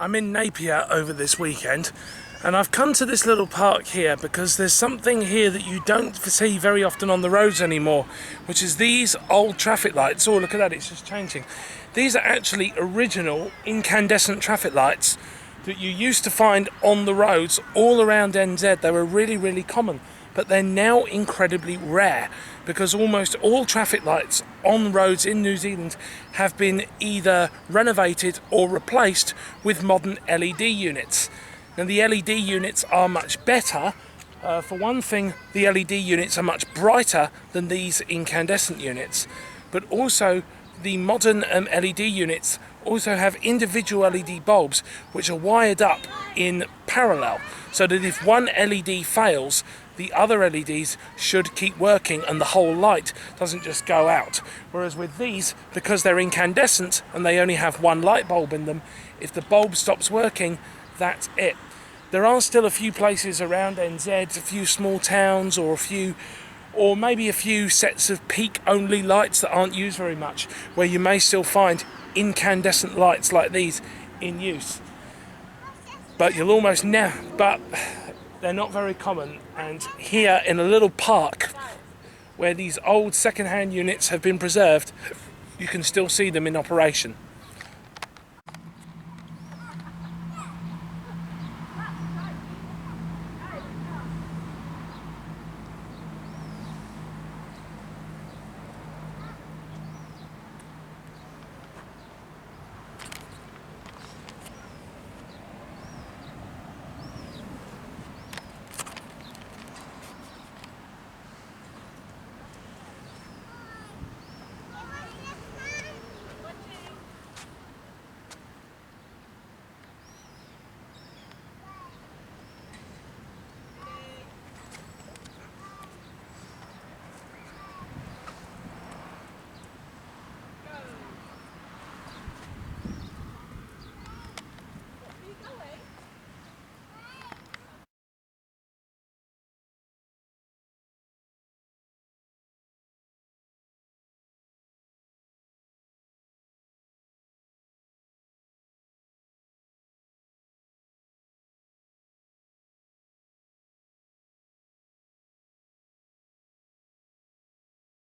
I'm in Napier over this weekend, and I've come to this little park here because there's something here that you don't see very often on the roads anymore, which is these old traffic lights. Oh, look at that, it's just changing. These are actually original incandescent traffic lights that you used to find on the roads all around NZ. They were really common, but they're now incredibly rare because almost all traffic lights on roads in New Zealand have been either renovated or replaced with modern LED units. Now the LED units are much better. For one thing, the LED units are much brighter than these incandescent units, but also the modern LED units also have individual LED bulbs which are wired up in parallel, so that if one LED fails, the other LEDs should keep working and the whole light doesn't just go out. Whereas with these, because they're incandescent and they only have one light bulb in them, if the bulb stops working, that's it. There are still a few places around NZ, a few small towns or maybe a few sets of peak-only lights that aren't used very much, where you may still find incandescent lights like these in use. But they're not very common. And here in a little park where these old second-hand units have been preserved, you can still see them in operation.